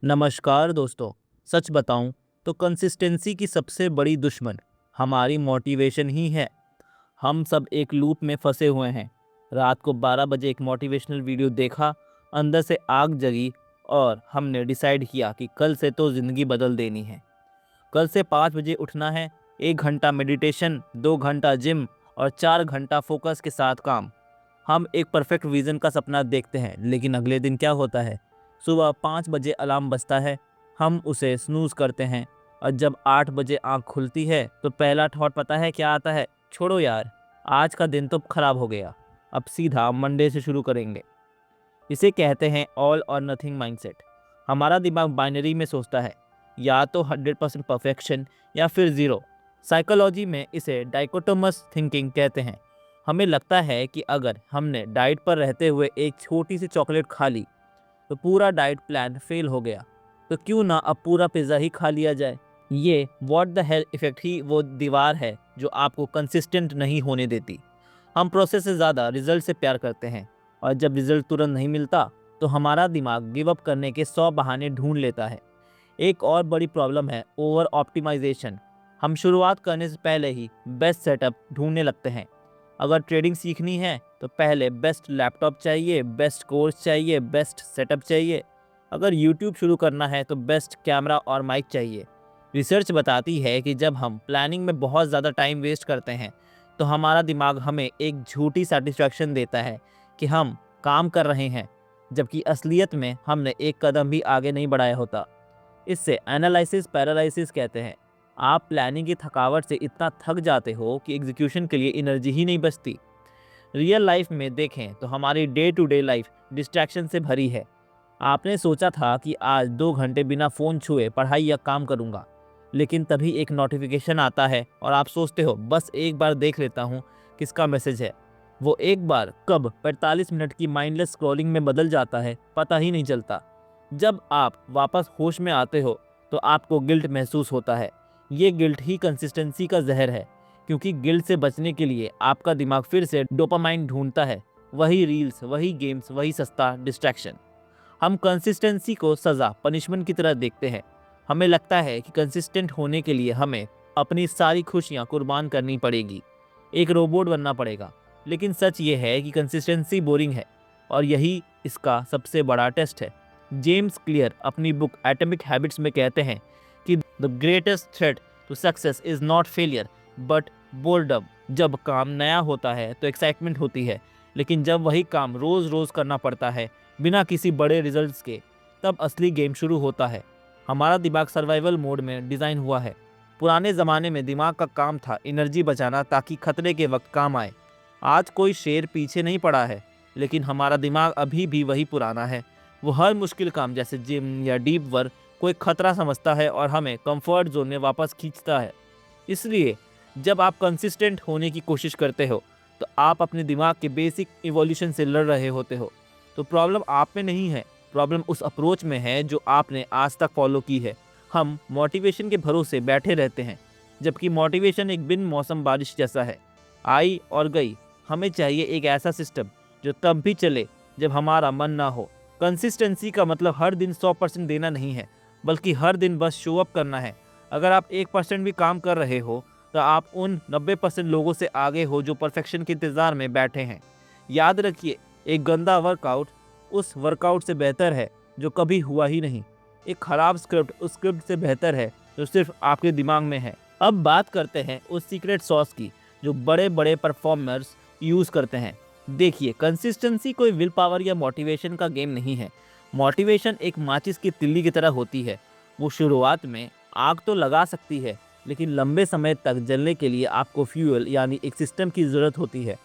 नमस्कार दोस्तों। सच बताऊं तो कंसिस्टेंसी की सबसे बड़ी दुश्मन हमारी मोटिवेशन ही है। हम सब एक लूप में फंसे हुए हैं। रात को 12 बजे एक मोटिवेशनल वीडियो देखा, अंदर से आग जगी और हमने डिसाइड किया कि कल से तो ज़िंदगी बदल देनी है। कल से 5 बजे उठना है, 1 घंटा मेडिटेशन, 2 घंटा जिम और 4 घंटा फोकस के साथ काम। हम एक परफेक्ट विज़न का सपना देखते हैं, लेकिन अगले दिन क्या होता है? सुबह 5 बजे अलार्म बजता है, हम उसे स्नूज़ करते हैं और जब 8 बजे आँख खुलती है तो पहला थॉट पता है क्या आता है? छोड़ो यार, आज का दिन तो खराब हो गया, अब सीधा मंडे से शुरू करेंगे। इसे कहते हैं ऑल और नथिंग माइंडसेट। हमारा दिमाग बाइनरी में सोचता है, या तो 100% परफेक्शन या फिर ज़ीरो। साइकोलॉजी में इसे डाइकोटोमस थिंकिंग कहते हैं। हमें लगता है कि अगर हमने डाइट पर रहते हुए एक छोटी सी चॉकलेट खा ली तो पूरा डाइट प्लान फेल हो गया, तो क्यों ना अब पूरा पिज़्ज़ा ही खा लिया जाए। ये व्हाट द हेल इफ़ेक्ट ही वो दीवार है जो आपको कंसिस्टेंट नहीं होने देती। हम प्रोसेस से ज़्यादा रिजल्ट से प्यार करते हैं, और जब रिजल्ट तुरंत नहीं मिलता तो हमारा दिमाग गिव अप करने के 100 बहाने ढूंढ लेता है। एक और बड़ी प्रॉब्लम है ओवर ऑप्टिमाइजेशन। हम शुरुआत करने से पहले ही बेस्ट सेटअप ढूंढने लगते हैं। अगर ट्रेडिंग सीखनी है तो पहले बेस्ट लैपटॉप चाहिए, बेस्ट कोर्स चाहिए, बेस्ट सेटअप चाहिए। अगर यूट्यूब शुरू करना है तो बेस्ट कैमरा और माइक चाहिए। रिसर्च बताती है कि जब हम प्लानिंग में बहुत ज़्यादा टाइम वेस्ट करते हैं तो हमारा दिमाग हमें एक झूठी सेटिस्फैक्शन देता है कि हम काम कर रहे हैं, जबकि असलियत में हमने एक कदम भी आगे नहीं बढ़ाया होता। इससे एनालिसिस पैरालिसिस कहते हैं। आप प्लानिंग की थकावट से इतना थक जाते हो कि एग्जीक्यूशन के लिए एनर्जी ही नहीं बचती। रियल लाइफ में देखें तो हमारी day to day life distraction से भरी है। आपने सोचा था कि आज 2 घंटे बिना फ़ोन छुए पढ़ाई या काम करूंगा, लेकिन तभी एक नोटिफिकेशन आता है और आप सोचते हो बस एक बार देख लेता हूँ किसका मैसेज है। वो एक बार कब 45 मिनट की माइंडलेस स्क्रॉलिंग में बदल जाता है, पता ही नहीं चलता। जब आप वापस होश में आते हो तो आपको गिल्ट महसूस होता है। ये गिल्ट ही कंसिस्टेंसी का जहर है, क्योंकि गिल्ट से बचने के लिए आपका दिमाग फिर से डोपामाइन ढूंढता है। वही रील्स, वही गेम्स, वही सस्ता डिस्ट्रैक्शन। हम कंसिस्टेंसी को सज़ा, पनिशमेंट की तरह देखते हैं। हमें लगता है कि कंसिस्टेंट होने के लिए हमें अपनी सारी खुशियाँ कुर्बान करनी पड़ेगी, एक रोबोट बनना पड़ेगा। लेकिन सच ये है कि कंसिस्टेंसी बोरिंग है, और यही इसका सबसे बड़ा टेस्ट है। जेम्स क्लियर अपनी बुक एटॉमिक हैबिट्स में कहते हैं कि the greatest threat to success is not failure but boredom. जब काम नया होता है तो एक्साइटमेंट होती है, लेकिन जब वही काम रोज़ रोज़ करना पड़ता है बिना किसी बड़े रिजल्ट्स के, तब असली गेम शुरू होता है। हमारा दिमाग सर्वाइवल मोड में डिज़ाइन हुआ है। पुराने ज़माने में दिमाग का काम था एनर्जी बचाना ताकि खतरे के वक्त काम आए। आज कोई शेर पीछे नहीं पड़ा है, लेकिन हमारा दिमाग अभी भी वही पुराना है। वो हर मुश्किल काम जैसे जिम या डीप वर्क को एक खतरा समझता है और हमें कंफर्ट जोन में वापस खींचता है। इसलिए जब आप कंसिस्टेंट होने की कोशिश करते हो तो आप अपने दिमाग के बेसिक इवोल्यूशन से लड़ रहे होते हो। तो प्रॉब्लम आप में नहीं है, प्रॉब्लम उस अप्रोच में है जो आपने आज तक फॉलो की है। हम मोटिवेशन के भरोसे बैठे रहते हैं, जबकि मोटिवेशन एक बिन मौसम बारिश जैसा है, आई और गई। हमें चाहिए एक ऐसा सिस्टम जो तब भी चले जब हमारा मन ना हो। कंसिस्टेंसी का मतलब हर दिन 100% देना नहीं है, बल्कि हर दिन बस शो अप करना है। अगर आप 1% भी काम कर रहे हो तो आप उन 90% लोगों से आगे हो जो परफेक्शन के इंतज़ार में बैठे हैं। याद रखिए, एक गंदा वर्कआउट उस वर्कआउट से बेहतर है जो कभी हुआ ही नहीं। एक ख़राब स्क्रिप्ट उस स्क्रिप्ट से बेहतर है जो सिर्फ आपके दिमाग में है। अब बात करते हैं उस सीक्रेट सॉस की जो बड़े बड़े परफॉर्मर्स यूज़ करते हैं। देखिए, कंसिस्टेंसी कोई विल पावर या मोटिवेशन का गेम नहीं है। मोटिवेशन एक माचिस की तिल्ली की तरह होती है। वो शुरुआत में आग तो लगा सकती है, लेकिन लंबे समय तक जलने के लिए आपको फ्यूल यानी एक सिस्टम की ज़रूरत होती है।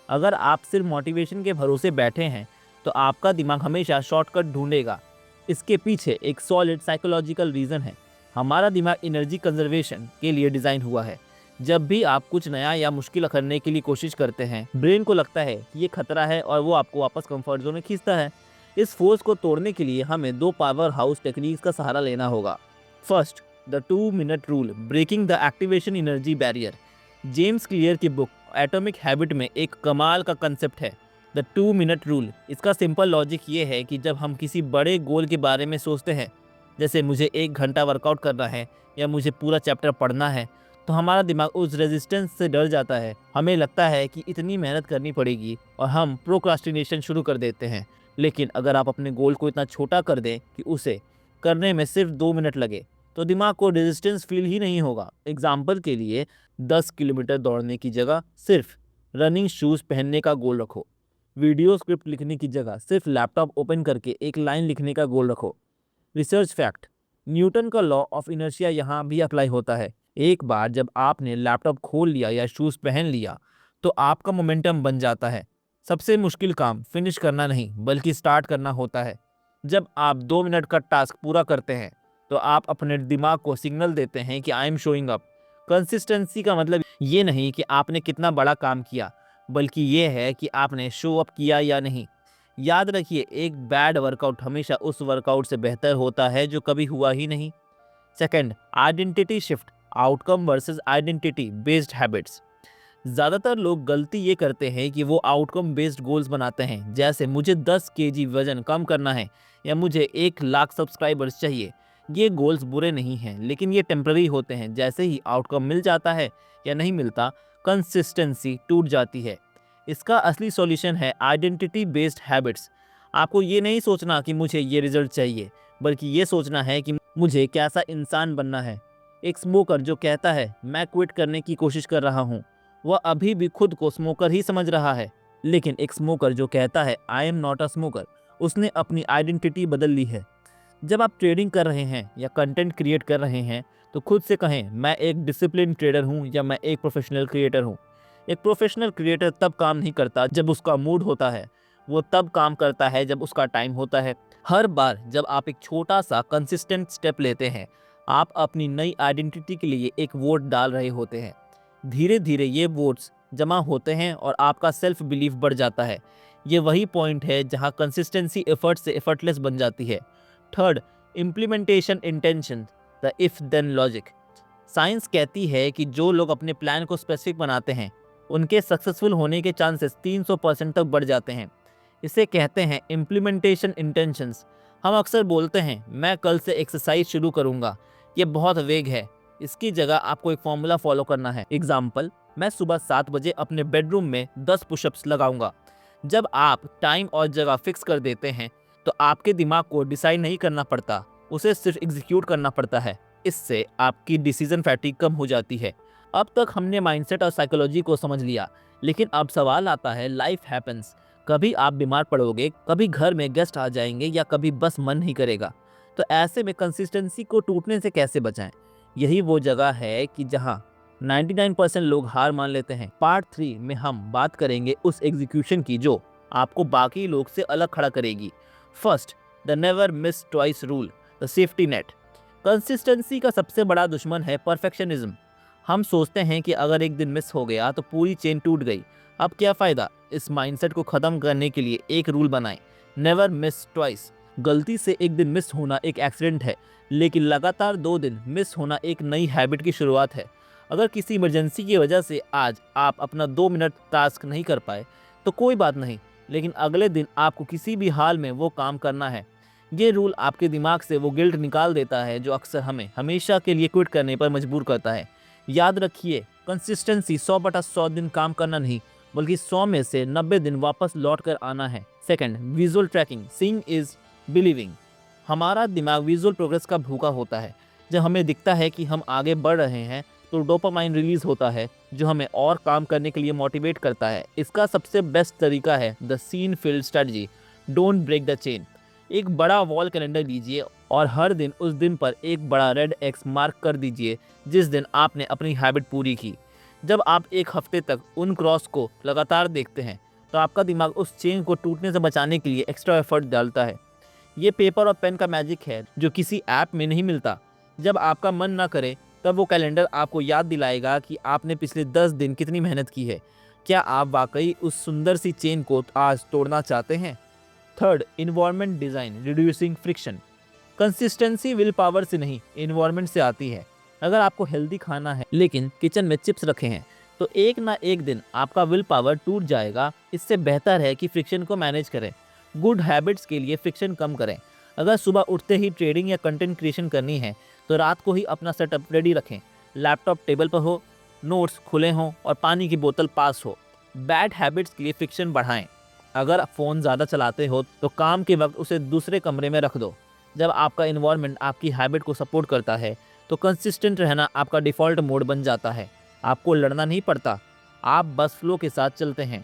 अगर आप सिर्फ मोटिवेशन के भरोसे बैठे हैं तो आपका दिमाग हमेशा शॉर्टकट ढूंढेगा। इसके पीछे एक सॉलिड साइकोलॉजिकल रीज़न है। हमारा दिमाग एनर्जी कंजर्वेशन के लिए डिज़ाइन हुआ है। जब भी आप कुछ नया या मुश्किल करने के लिए कोशिश करते हैं, ब्रेन को लगता है कि ये खतरा है और वो आपको वापस कंफर्ट जोन में खींचता है। इस फोर्स को तोड़ने के लिए हमें 2 पावर हाउस टेक्निक्स का सहारा लेना होगा। First, the 2 minute rule, breaking the activation energy barrier. James Clear की बुक एटॉमिक हैबिट में एक कमाल का कंसेप्ट है, द 2 मिनट रूल। इसका सिंपल लॉजिक ये है कि जब हम किसी बड़े गोल के बारे में सोचते हैं जैसे मुझे 1 घंटा वर्कआउट करना है या मुझे पूरा चैप्टर पढ़ना है, तो हमारा दिमाग उस रेजिस्टेंस से डर जाता है। हमें लगता है कि इतनी मेहनत करनी पड़ेगी और हम प्रोक्रास्टिनेशन शुरू कर देते हैं। लेकिन अगर आप अपने गोल को इतना छोटा कर दें कि उसे करने में सिर्फ 2 मिनट लगे, तो दिमाग को रेजिस्टेंस फील ही नहीं होगा। एग्जाम्पल के लिए 10 किलोमीटर दौड़ने की जगह सिर्फ रनिंग शूज़ पहनने का गोल रखो। वीडियो स्क्रिप्ट लिखने की जगह सिर्फ लैपटॉप ओपन करके एक लाइन लिखने का गोल रखो। रिसर्च फैक्ट, न्यूटन का लॉ ऑफ इनर्शिया यहाँ भी अप्लाई होता है। एक बार जब आपने लैपटॉप खोल लिया या शूज़ पहन लिया, तो आपका मोमेंटम बन जाता है। सबसे मुश्किल काम फिनिश करना नहीं बल्कि स्टार्ट करना होता है। जब आप 2 मिनट का टास्क पूरा करते हैं, तो आप अपने दिमाग को सिग्नल देते हैं कि I am showing up. Consistency का मतलब ये नहीं कि आपने कितना बड़ा काम किया, बल्कि ये है कि आपने शो अप किया या नहीं। याद रखिए, एक बैड वर्कआउट हमेशा उस वर्कआउट से बेहतर होता है जो कभी हुआ ही नहीं। Second, identity shift, outcome versus identity based habits. ज़्यादातर लोग गलती ये करते हैं कि वो आउटकम बेस्ड गोल्स बनाते हैं, जैसे मुझे 10 केजी वजन कम करना है या मुझे 1 लाख सब्सक्राइबर्स चाहिए। ये गोल्स बुरे नहीं हैं, लेकिन ये टेम्पररी होते हैं। जैसे ही आउटकम मिल जाता है या नहीं मिलता, कंसिस्टेंसी टूट जाती है। इसका असली सॉल्यूशन है आइडेंटिटी बेस्ड हैबिट्स। आपको ये नहीं सोचना कि मुझे ये रिजल्ट चाहिए, बल्कि ये सोचना है कि मुझे कैसा इंसान बनना है। एक स्मोकर जो कहता है मैं क्विट करने की कोशिश कर रहा हूँ, वह अभी भी खुद को स्मोकर ही समझ रहा है। लेकिन एक स्मोकर जो कहता है I am not a smoker, उसने अपनी आइडेंटिटी बदल ली है। जब आप ट्रेडिंग कर रहे हैं या कंटेंट क्रिएट कर रहे हैं, तो खुद से कहें मैं एक डिसिप्लिन ट्रेडर हूँ या मैं एक प्रोफेशनल क्रिएटर हूँ। एक प्रोफेशनल क्रिएटर तब काम नहीं करता जब उसका मूड होता है, वो तब काम करता है जब उसका टाइम होता है। हर बार जब आप एक छोटा सा कंसिस्टेंट स्टेप लेते हैं, आप अपनी नई आइडेंटिटी के लिए एक वोट डाल रहे होते हैं। धीरे धीरे ये वोट्स जमा होते हैं और आपका सेल्फ बिलीफ बढ़ जाता है। ये वही पॉइंट है जहाँ कंसिस्टेंसी एफर्ट से एफर्टलेस बन जाती है। Third, implementation intention, the if then logic. Science कहती है कि जो लोग अपने प्लान को स्पेसिफिक बनाते हैं, उनके सक्सेसफुल होने के चांसेस 300% तक बढ़ जाते हैं। इसे कहते हैं इम्प्लीमेंटेशन इंटेंशंस। हम अक्सर बोलते हैं मैं कल से एक्सरसाइज शुरू करूंगा। ये बहुत वेग है। इसकी जगह आपको एक फॉर्मूला फॉलो करना है। एग्जाम्पल, मैं सुबह 7 बजे अपने बेडरूम में 10 पुशअप्स लगाऊंगा। जब आप टाइम और जगह फिक्स कर देते हैं, तो आपके दिमाग को डिसाइड नहीं करना पड़ता, उसे सिर्फ एग्जीक्यूट करना पड़ता है। इससे आपकी डिसीजन फैटिग कम हो जाती है। अब तक हमने माइंडसेट और साइकोलॉजी को समझ लिया, लेकिन अब सवाल आता है लाइफ हैपेंस। कभी आप बीमार पड़ोगे, कभी घर में गेस्ट आ जाएंगे या कभी बस मन नहीं करेगा। तो ऐसे में कंसिस्टेंसी को टूटने से कैसे बचाएं? यही वो जगह है कि जहां 99% लोग हार मान लेते हैं। पार्ट 3 में हम बात करेंगे उस एग्जीक्यूशन की जो आपको बाकी लोग से अलग खड़ा करेगी। First, the never miss twice rule, the safety net. Consistency का सबसे बड़ा दुश्मन है परफेक्शनिज्म। हम सोचते हैं कि अगर एक दिन मिस हो गया तो पूरी चेन टूट गई। अब क्या फ़ायदा? इस माइंडसेट को ख़त्म करने के लिए एक रूल बनाएं, नेवर मिस ट्वाइस। गलती से एक दिन मिस होना एक एक्सीडेंट है, लेकिन लगातार 2 दिन मिस होना एक नई हैबिट की शुरुआत है। अगर किसी इमरजेंसी की वजह से आज आप अपना 2 मिनट टास्क नहीं कर पाए, तो कोई बात नहीं, लेकिन अगले दिन आपको किसी भी हाल में वो काम करना है। ये रूल आपके दिमाग से वो गिल्ट निकाल देता है जो अक्सर हमें हमेशा के लिए क्विट करने पर मजबूर करता है। याद रखिए, कंसिस्टेंसी 100/100 दिन काम करना नहीं, बल्कि 100 में से 90 दिन वापस लौट कर आना है। Second, visual tracking, seeing is believing. हमारा दिमाग विजुअल प्रोग्रेस का भूखा होता है। जब हमें दिखता है कि हम आगे बढ़ रहे हैं, तो डोपामाइन रिलीज होता है, जो हमें और काम करने के लिए मोटिवेट करता है। इसका सबसे बेस्ट तरीका है the Seinfeld strategy, don't break the chain. एक बड़ा वॉल कैलेंडर लीजिए और हर दिन उस दिन पर एक बड़ा रेड एक्स मार्क कर दीजिए जिस दिन आपने अपनी हैबिट पूरी की। जब आप एक हफ्ते तक उन क्रॉस को लगातार देखते हैं, तो आपका दिमाग उस चेन को टूटने से बचाने के लिए एक्स्ट्रा एफर्ट डालता है। ये पेपर और पेन का मैजिक है जो किसी ऐप में नहीं मिलता। जब आपका मन ना करे, तब वो कैलेंडर आपको याद दिलाएगा कि आपने पिछले 10 दिन कितनी मेहनत की है। क्या आप वाकई उस सुंदर सी चेन को आज तोड़ना चाहते हैं? Third, environment design, reducing friction. Consistency will power से नहीं, इन्वायरमेंट से आती है। अगर आपको हेल्दी खाना है लेकिन किचन में चिप्स रखे हैं, तो एक ना एक दिन आपका विल पावर टूट जाएगा। इससे बेहतर है कि फ्रिक्शन को मैनेज करें। गुड हैबिट्स के लिए फ्रिक्शन कम करें। अगर सुबह उठते ही ट्रेडिंग या कंटेंट क्रिएशन करनी है तो रात को ही अपना सेटअप रेडी रखें। लैपटॉप टेबल पर हो, नोट्स खुले हों और पानी की बोतल पास हो। बैड हैबिट्स के लिए फिक्शन बढ़ाएं। अगर फ़ोन ज़्यादा चलाते हो तो काम के वक्त उसे दूसरे कमरे में रख दो। जब आपका इन्वायरमेंट आपकी हैबिट को सपोर्ट करता है तो कंसिस्टेंट रहना आपका डिफ़ॉल्ट मोड बन जाता है। आपको लड़ना नहीं पड़ता, आप बस फ्लो के साथ चलते हैं।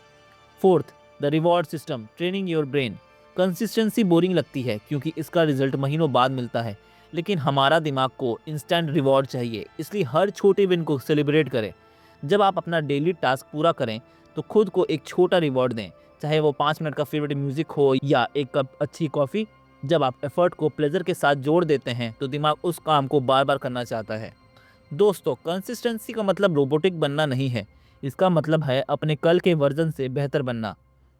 Fourth, the reward system, training your brain. Consistency boring लगती है क्योंकि इसका रिजल्ट महीनों बाद मिलता है, लेकिन हमारा दिमाग को इंस्टेंट रिवॉर्ड चाहिए, इसलिए हर छोटे विन को सेलिब्रेट करें। जब आप अपना डेली टास्क पूरा करें तो खुद को एक छोटा रिवॉर्ड दें, चाहे वो 5 मिनट का फेवरेट म्यूजिक हो या एक कप अच्छी कॉफ़ी। जब आप एफर्ट को प्लेजर के साथ जोड़ देते हैं तो दिमाग उस काम को बार बार करना चाहता है। दोस्तों, कंसिस्टेंसी का मतलब रोबोटिक बनना नहीं है, इसका मतलब है अपने कल के वर्जन से बेहतर बनना।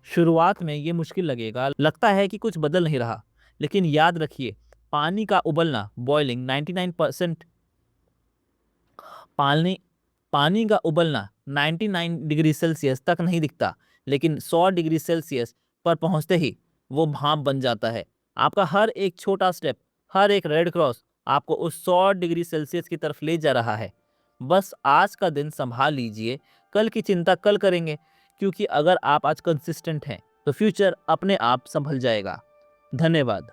शुरुआत में ये मुश्किल लगेगा, लगता है कि कुछ बदल नहीं रहा, लेकिन याद रखिए, पानी का उबलना बॉइलिंग 99% पानी पानी का उबलना 99 डिग्री सेल्सियस तक नहीं दिखता, लेकिन 100 डिग्री सेल्सियस पर पहुंचते ही वो भाप बन जाता है। आपका हर एक छोटा स्टेप, हर एक रेड क्रॉस आपको उस 100 डिग्री सेल्सियस की तरफ ले जा रहा है। बस आज का दिन संभाल लीजिए, कल की चिंता कल करेंगे, क्योंकि अगर आप आज कंसिस्टेंट हैं तो फ्यूचर अपने आप संभल जाएगा। धन्यवाद।